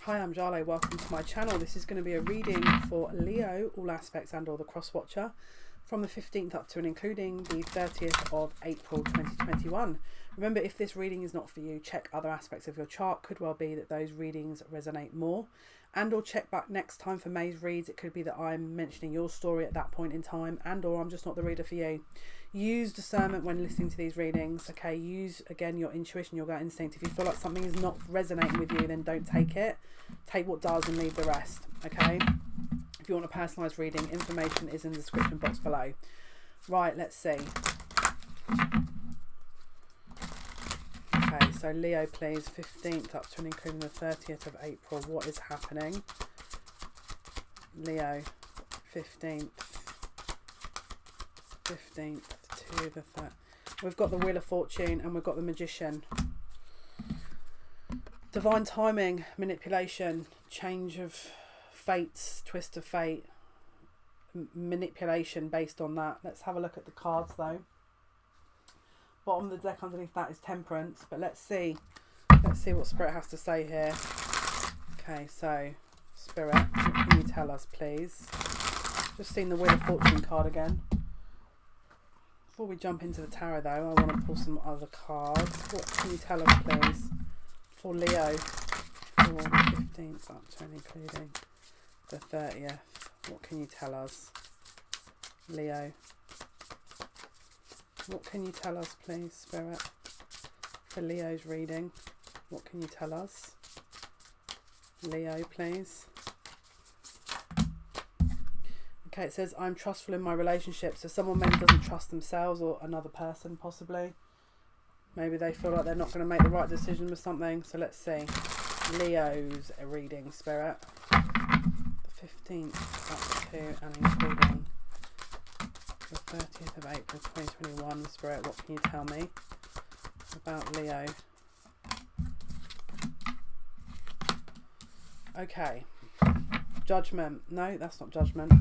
Hi, I'm Jale. Welcome to my channel. This is going to be a reading for Leo, all aspects and or the cross watcher, from the 15th up to and including the 30th of April 2021. Remember, if this reading is not for you, check other aspects of your chart. Could well be that those readings resonate more, and or check back next time for May's reads. It could be that I'm mentioning your story at that point in time, and or I'm just not the reader for you. Use discernment when listening to these readings. Okay, use again your intuition, your gut instinct. If you feel like something is not resonating with you, then don't take it. Take what does and leave the rest. Okay, if you want a personalized reading, information is in the description box below. Right, let's see. Okay, so Leo, please, 15th up to and including the 30th of April. What is happening? Leo, 15th to the 3rd. We've got the Wheel of Fortune and we've got the Magician. Divine timing, manipulation, change of fates, twist of fate, manipulation based on that. Let's have a look at the cards though. Bottom of the deck underneath that is Temperance, but let's see what Spirit has to say here. Okay, so Spirit, what can you tell us, please? Just seen the Wheel of Fortune card again. Before we jump into the tarot though, I want to pull some other cards. What can you tell us, please, for Leo for the 15th up to and including the 30th? What can you tell us, Leo? What can you tell us, please, Spirit, for Leo's reading? What can you tell us, Leo, please? Okay, it says, I'm trustful in my relationship. So someone maybe doesn't trust themselves, or another person possibly. Maybe they feel like they're not going to make the right decision with something. So let's see. Leo's reading, Spirit. The 15th up to and including the 30th of April 2021. Spirit, what can you tell me about Leo? Okay. Judgment. No, that's not judgment.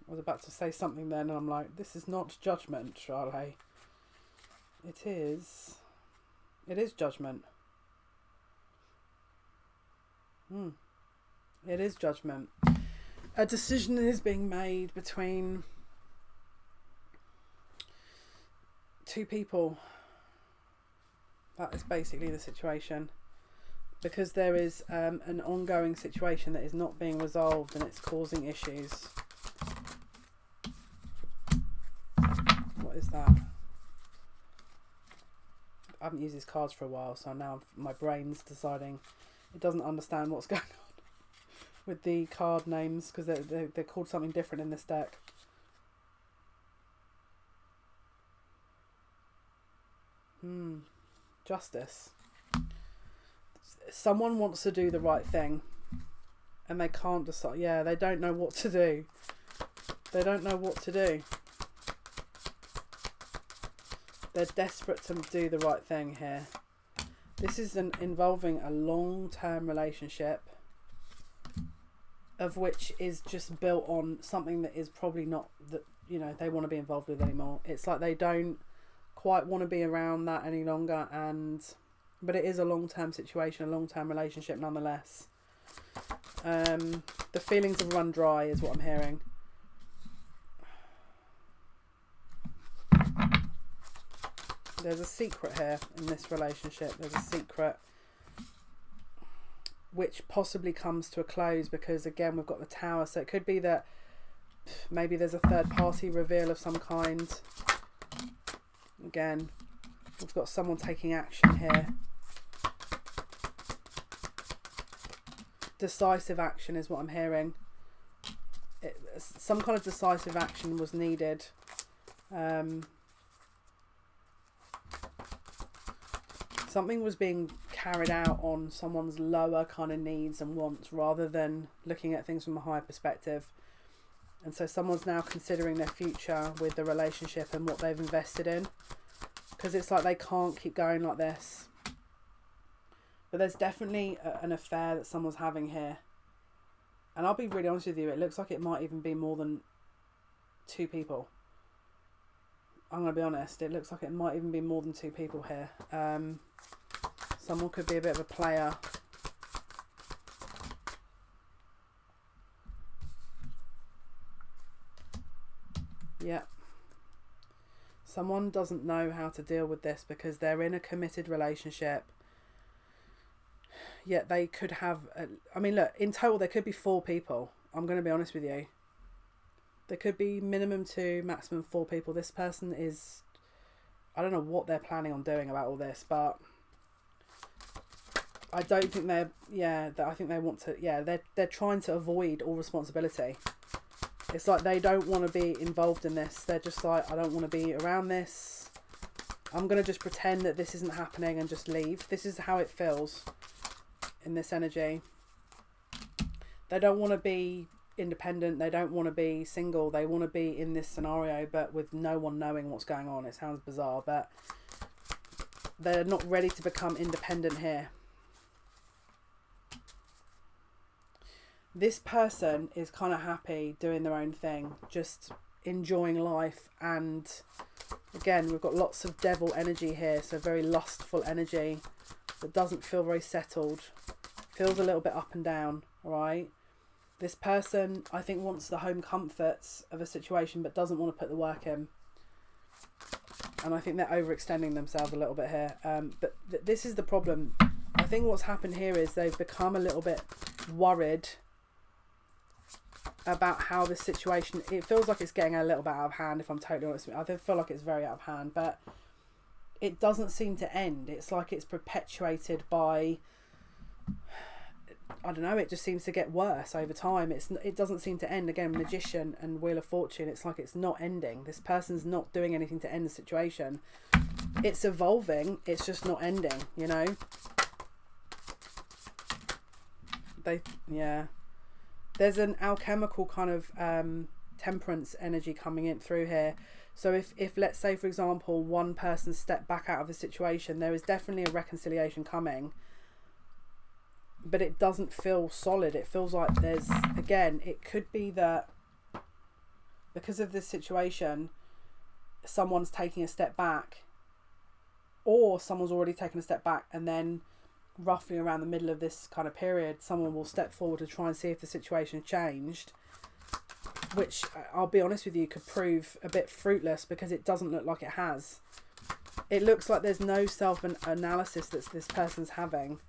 I was about to say something then and I'm like, this is not judgment, Charlie. It is judgment. It is judgment. A decision is being made between two people. That is basically the situation. Because there is an ongoing situation that is not being resolved and it's causing issues. What is that? I haven't used these cards for a while, so now my brain's deciding it doesn't understand what's going on with the card names, because they're called something different in this deck. Justice. Someone wants to do the right thing and they can't decide. Yeah, they don't know what to do. They don't know what to do. They're desperate to do the right thing here. This is involving a long-term relationship, of which is just built on something that is probably not that, you know, they want to be involved with anymore. It's like they don't quite want to be around that any longer, but it is a long-term situation, a long-term relationship nonetheless. The feelings have run dry is what I'm hearing. There's a secret here in this relationship. There's a secret which possibly comes to a close because, again, we've got the Tower. So it could be that maybe there's a third-party reveal of some kind. Again, we've got someone taking action here. Decisive action is what I'm hearing. Some kind of decisive action was needed. Something was being carried out on someone's lower kind of needs and wants rather than looking at things from a higher perspective. And so someone's now considering their future with the relationship and what they've invested in. Because it's like they can't keep going like this. But there's definitely an affair that someone's having here. And I'll be really honest with you, it looks like it might even be more than two people. I'm going to be honest, it looks like it might even be more than two people here. Someone could be a bit of a player. Yeah. Someone doesn't know how to deal with this because they're in a committed relationship. Yet they could have... I mean, look, in total, there could be 4 people. I'm going to be honest with you. There could be minimum 2, maximum 4 people. This person is... I don't know what they're planning on doing about all this, but... I don't think they're... Yeah, I think they want to... Yeah, they're trying to avoid all responsibility. It's like they don't want to be involved in this. They're just like, I don't want to be around this. I'm going to just pretend that this isn't happening and just leave. This is how it feels in this energy. They don't want to be independent. They don't want to be single. They want to be in this scenario, but with no one knowing what's going on. It sounds bizarre, but they're not ready to become independent here. This person is kind of happy doing their own thing, just enjoying life. And again, we've got lots of devil energy here, so very lustful energy that doesn't feel very settled, feels a little bit up and down. All right, this person, I think, wants the home comforts of a situation but doesn't want to put the work in, and I think they're overextending themselves a little bit here. But this is the problem. I think what's happened here is they've become a little bit worried about how this situation, it feels like it's getting a little bit out of hand, if I'm totally honest with you. I feel like it's very out of hand, but it doesn't seem to end. It's like it's perpetuated by, I don't know, it just seems to get worse over time. It doesn't seem to end. Again, Magician and Wheel of Fortune, it's like it's not ending. This person's not doing anything to end the situation. It's evolving, it's just not ending, you know? Yeah. There's an alchemical kind of temperance energy coming in through here. So if let's say, for example, one person stepped back out of the situation, there is definitely a reconciliation coming. But it doesn't feel solid. It feels like there's, again, it could be that because of this situation, someone's taking a step back, or someone's already taken a step back, and then roughly around the middle of this kind of period, someone will step forward to try and see if the situation changed, which I'll be honest with you could prove a bit fruitless because it doesn't look like it has. It looks like there's no self-analysis that this person's having.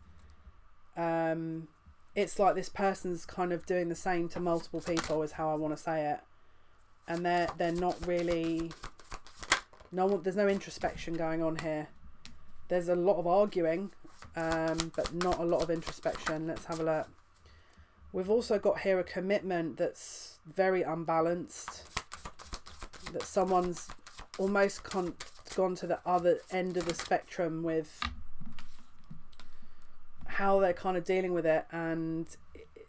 It's like this person's kind of doing the same to multiple people, is how I want to say it, and they're not really, there's no introspection going on here. There's a lot of arguing, but not a lot of introspection. Let's have a look. We've also got here a commitment that's very unbalanced, that someone's almost gone to the other end of the spectrum with how they're kind of dealing with it, and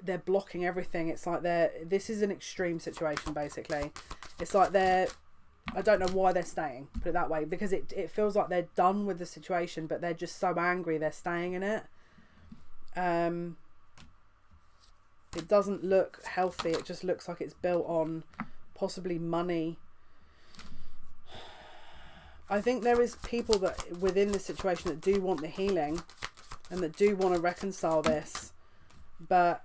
they're blocking everything. It's like this is an extreme situation, basically. It's like I don't know why they're staying, put it that way, because it feels like they're done with the situation, but they're just so angry they're staying in it. It doesn't look healthy. It just looks like it's built on possibly money. I think there is people that within the situation that do want the healing and that do want to reconcile this, but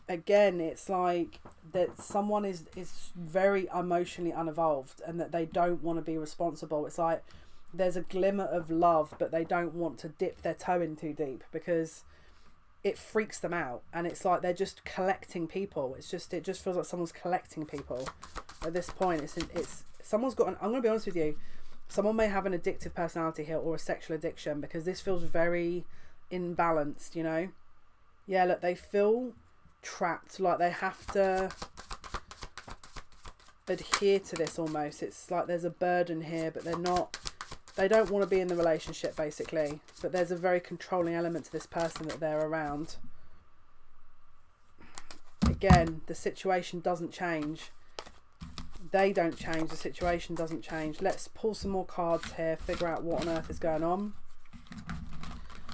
again, it's like that someone is very emotionally unevolved and that they don't want to be responsible. It's like there's a glimmer of love, but they don't want to dip their toe in too deep because it freaks them out, and it's like they're just collecting people. It just feels like someone's collecting people at this point. It's someone's got I'm going to be honest with you, someone may have an addictive personality here or a sexual addiction, because this feels very imbalanced, you know? Yeah, look, they feel trapped, like they have to adhere to this almost. It's like there's a burden here, but they don't want to be in the relationship, basically, but there's a very controlling element to this person that they're around. Again, the situation doesn't change, they don't change, the situation doesn't change. Let's pull some more cards here, figure out what on earth is going on.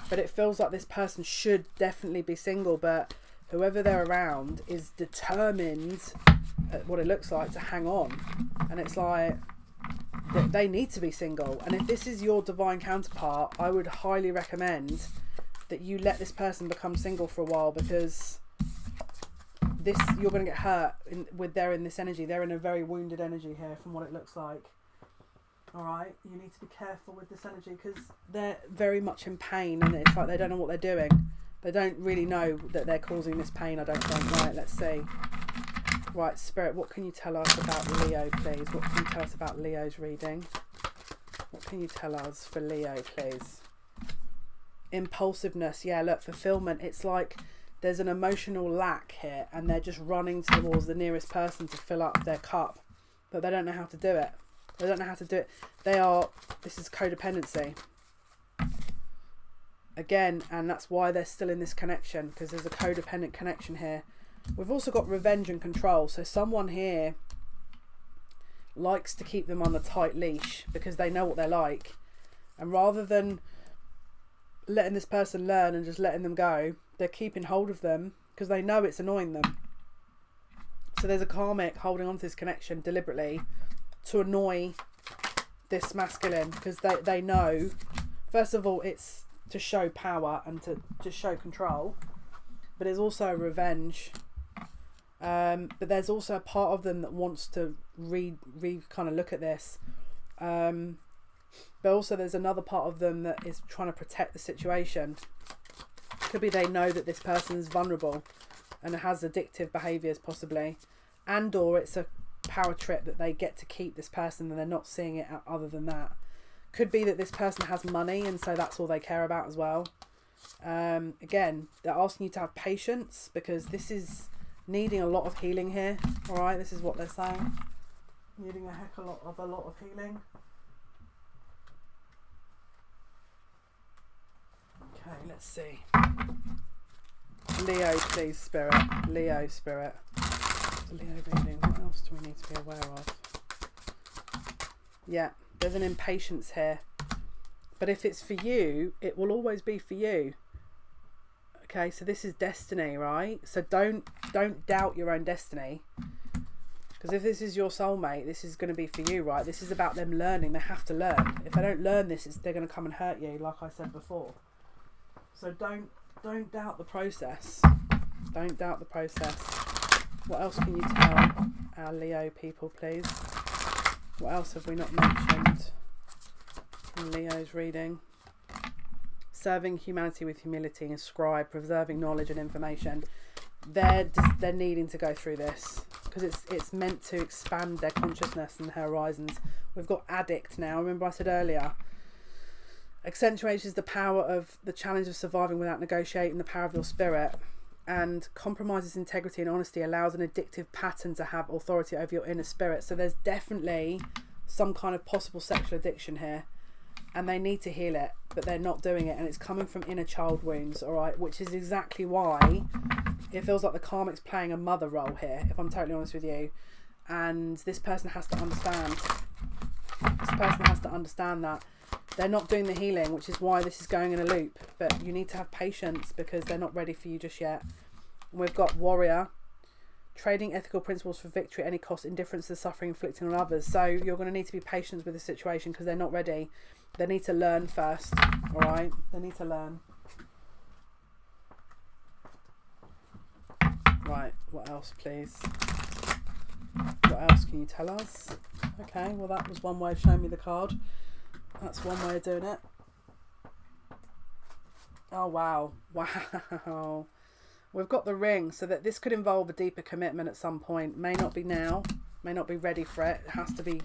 But it feels like this person should definitely be single, but whoever they're around is determined, what it looks like, to hang on. And it's like they need to be single. And if this is your divine counterpart, I would highly recommend that you let this person become single for a while, because this, you're going to get hurt they're in this energy. They're in a very wounded energy here from what it looks like. All right, you need to be careful with this energy, because they're very much in pain, and it's like they don't know what they're doing. They don't really know that they're causing this pain, I don't think. Right, let's see. Right, Spirit, what can you tell us about Leo, please? What can you tell us about Leo's reading? What can you tell us for Leo, please? Impulsiveness. Yeah, look, fulfillment. It's like there's an emotional lack here, and they're just running towards the nearest person to fill up their cup, but they don't know how to do it. They don't know how to do it. This is codependency. Again, and that's why they're still in this connection, because there's a codependent connection here. We've also got revenge and control. So someone here likes to keep them on a tight leash because they know what they're like. And rather than letting this person learn and just letting them go, they're keeping hold of them because they know it's annoying them. So there's a karmic holding on to this connection deliberately to annoy this masculine, because they know, first of all, it's to show power and to just show control, but there's also revenge. But there's also a part of them that wants to kind of look at this. But also there's another part of them that is trying to protect the situation. Could be they know that this person is vulnerable and has addictive behaviours possibly, and or it's a power trip that they get to keep this person and they're not seeing it other than that. Could be that this person has money and so that's all they care about as well. Again, they're asking you to have patience, because this is needing a lot of healing here. All right, this is what they're saying. Needing a lot of healing. Okay, let's see. Leo, please, Spirit. Leo, Spirit. Leo reading. What else do we need to be aware of? Yeah, there's an impatience here. But if it's for you, it will always be for you. Okay, so this is destiny, right? So don't doubt your own destiny. Because if this is your soulmate, this is going to be for you, right? This is about them learning. They have to learn. If they don't learn this, they're going to come and hurt you, like I said before. So don't doubt the process. Don't doubt the process. What else can you tell our Leo people, please? What else have we not mentioned in Leo's reading? Serving humanity with humility and scribe, preserving knowledge and information. They're needing to go through this because it's meant to expand their consciousness and their horizons. We've got addict now. Remember I said earlier, accentuates the power of the challenge of surviving without negotiating the power of your spirit, and compromises integrity and honesty, allows an addictive pattern to have authority over your inner spirit. So there's definitely some kind of possible sexual addiction here, and they need to heal it, but they're not doing it, and it's coming from inner child wounds, all right, which is exactly why it feels like the karmic's playing a mother role here, if I'm totally honest with you. And this person has to understand. This person has to understand that they're not doing the healing, which is why this is going in a loop. But you need to have patience because they're not ready for you just yet. And we've got warrior, trading ethical principles for victory at any cost, indifference to the suffering inflicting on others. So you're going to need to be patient with the situation because they're not ready. They need to learn first, all right? They need to learn. Right, what else, please? What else can you tell us? Okay, well that was one way of showing me the card. That's one way of doing it. Oh, wow. Wow. We've got the ring, so that this could involve a deeper commitment at some point. May not be now. May not be ready for it. It has to be,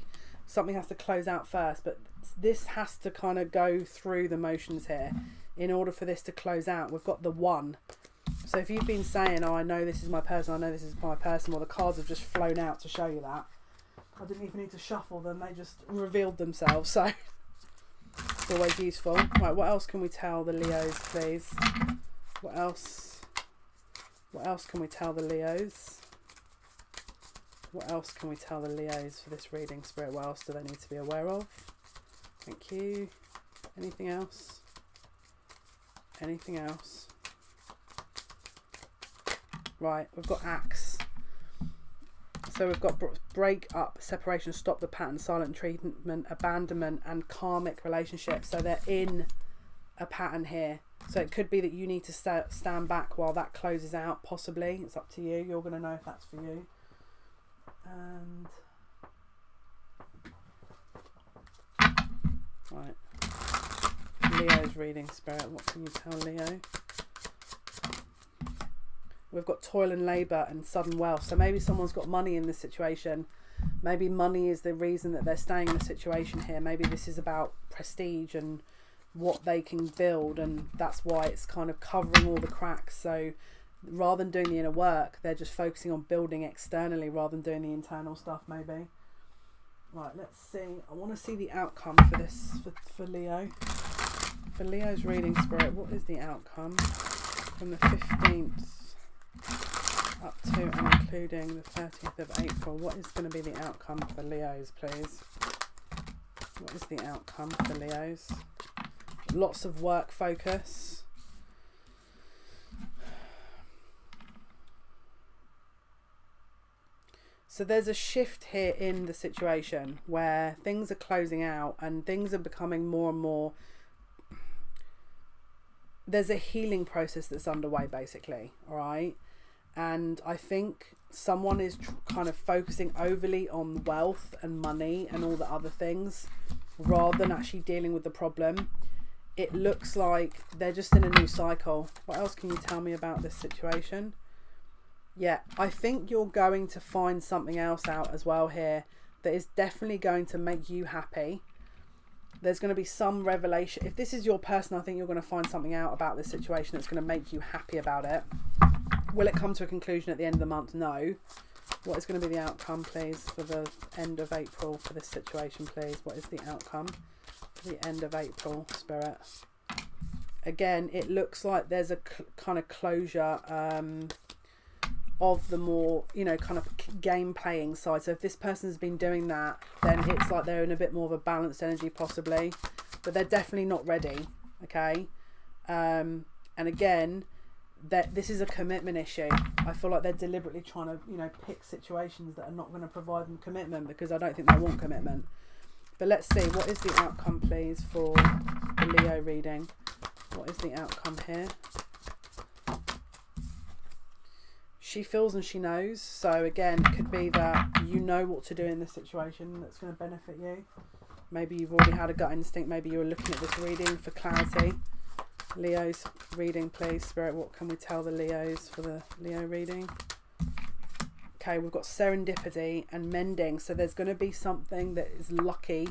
something has to close out first. But this has to kind of go through the motions here in order for this to close out. We've got the one. So if you've been saying, oh, I know this is my person, I know this is my person, well, the cards have just flown out to show you that. I didn't even need to shuffle them. They just revealed themselves. So it's always useful. Right, what else can we tell the Leos, please? What else can we tell the Leos? What else can we tell the Leos for this reading, Spirit? What else do they need to be aware of? Thank you. Anything else? Anything else? Right, we've got axe. So we've got break up, separation, stop the pattern, silent treatment, abandonment, and karmic relationships. So they're in a pattern here. So it could be that you need to stand back while that closes out, possibly. It's up to you. You're going to know if that's for you. And right, Leo's reading, Spirit. What can you tell Leo? We've got toil and labour and sudden wealth. So maybe someone's got money in this situation. Maybe money is the reason that they're staying in the situation here. Maybe this is about prestige and what they can build, and that's why it's kind of covering all the cracks. So rather than doing the inner work, they're just focusing on building externally rather than doing the internal stuff, maybe. Right, let's see. I want to see the outcome for this, for Leo. For Leo's reading, Spirit, what is the outcome from the 15th up to and including the 30th of April? What is going to be the outcome for Leo's, please? What is the outcome for Leo's? Lots of work focus. So there's a shift here in the situation where things are closing out and things are becoming more and more. There's a healing process that's underway, basically. All right. And I think someone is kind of focusing overly on wealth and money and all the other things rather than actually dealing with the problem. It looks like they're just in a new cycle. What else can you tell me about this situation? Yeah, I think you're going to find something else out as well here that is definitely going to make you happy. There's going to be some revelation. If this is your person, I think you're going to find something out about this situation that's going to make you happy about it. Will it come to a conclusion at the end of the month? No. What is going to be the outcome, please, for the end of April for this situation, please? What is the outcome for the end of April, Spirit? Again, it looks like there's a kind of closure of the more, you know, kind of game playing side. So if this person's been doing that, then it's like they're in a bit more of a balanced energy possibly, but they're definitely not ready. Okay. And again, that this is a commitment issue. I feel like they're deliberately trying to, you know, pick situations that are not going to provide them commitment, because I don't think they want commitment. But let's see, what is the outcome, please, for the Leo reading? What is the outcome here? She feels and she knows. So again, it could be that you know what to do in this situation that's going to benefit you. Maybe you've already had a gut instinct. Maybe you're looking at this reading for clarity. Leo's reading, please, Spirit. What can we tell the Leos for the Leo reading? Okay, we've got serendipity and mending. So there's going to be something that is lucky.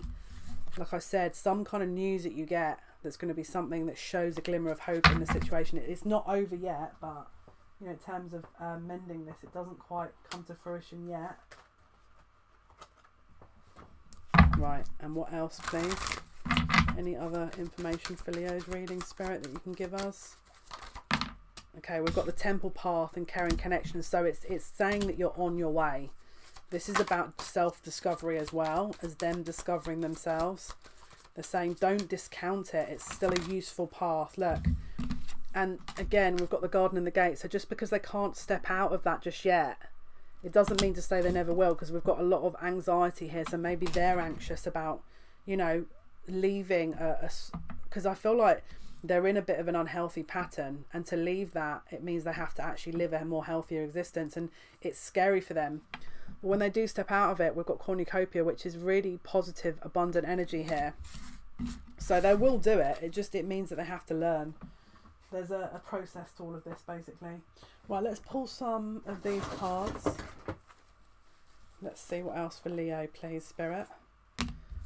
Like I said, some kind of news that you get that's going to be something that shows a glimmer of hope in the situation. It's not over yet, but you know, in terms of mending this, it doesn't quite come to fruition yet. Right, and what else, please? Any other information for Leo's reading, Spirit, that you can give us? Okay, we've got the temple path and carrying connections. So it's saying that you're on your way. This is about self-discovery as well as them discovering themselves. They're saying don't discount it. It's still a useful path. Look. And again, we've got the garden and the gate. So just because they can't step out of that just yet, it doesn't mean to say they never will, because we've got a lot of anxiety here. So maybe they're anxious about, you know, leaving because I feel like they're in a bit of an unhealthy pattern, and to leave that, it means they have to actually live a more healthier existence, and it's scary for them. But when they do step out of it, we've got cornucopia, which is really positive, abundant energy here. So they will do it. It means that they have to learn. There's a process to all of this, basically. Right, let's pull some of these cards. Let's see what else for Leo, please, Spirit.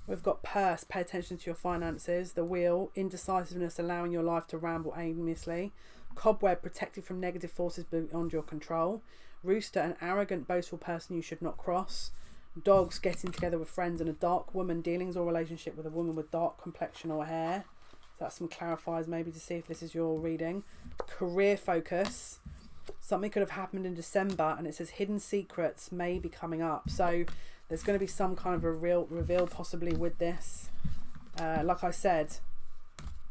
We've got purse, pay attention to your finances. The wheel, indecisiveness, allowing your life to ramble aimlessly. Cobweb, protected from negative forces beyond your control. Rooster, an arrogant, boastful person you should not cross. Dogs, getting together with friends. And a dark woman, dealings or relationship with a woman with dark complexion or hair. That's some clarifiers maybe to see if this is your reading. Career focus. Something could have happened in December, and it says hidden secrets may be coming up. So there's going to be some kind of a real reveal possibly with this. Like I said,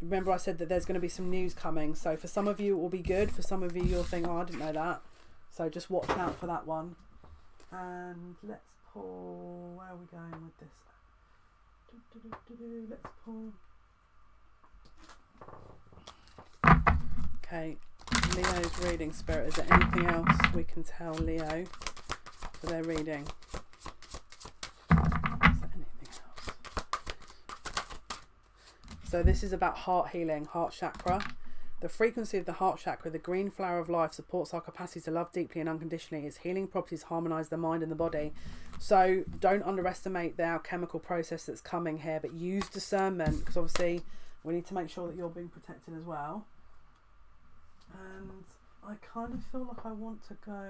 remember I said that there's going to be some news coming. So for some of you it will be good. For some of you you'll think, oh, I didn't know that. So just watch out for that one. And let's pull, where are we going with this? Let's pull. Okay, Leo's reading, Spirit. Is there anything else we can tell Leo for their reading? Is there anything else? So this is about heart healing, heart chakra. The frequency of the heart chakra, the green flower of life, supports our capacity to love deeply and unconditionally. Its healing properties harmonise the mind and the body. So don't underestimate the alchemical process that's coming here, but use discernment, because obviously we need to make sure that you're being protected as well. And I kind of feel like I want to go...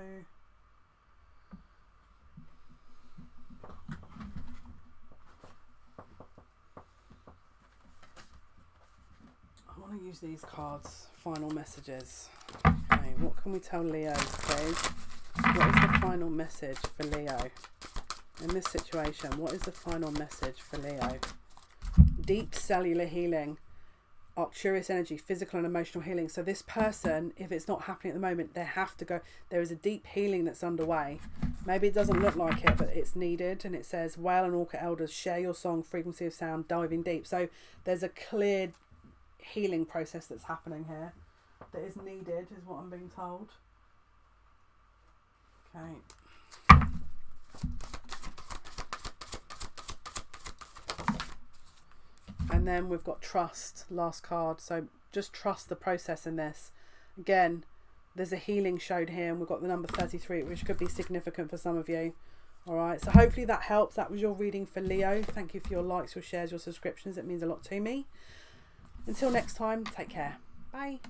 I want to use these cards, final messages. Okay, what can we tell Leo, please? What is the final message for Leo? In this situation, what is the final message for Leo? Deep cellular healing, Arcturus energy, physical and emotional healing. So this person, if it's not happening at the moment, they have to go. There is a deep healing that's underway. Maybe it doesn't look like it, but it's needed. And it says, whale and orca elders, share your song, frequency of sound, diving deep. So there's a clear healing process that's happening here that is needed, is what I'm being told. Okay. And then we've got trust, last card. So just trust the process in this. Again, there's a healing showed here, and we've got the number 33, which could be significant for some of you. All right, so hopefully that helps. That was your reading for Leo. Thank you for your likes, your shares, your subscriptions. It means a lot to me. Until next time, take care. Bye.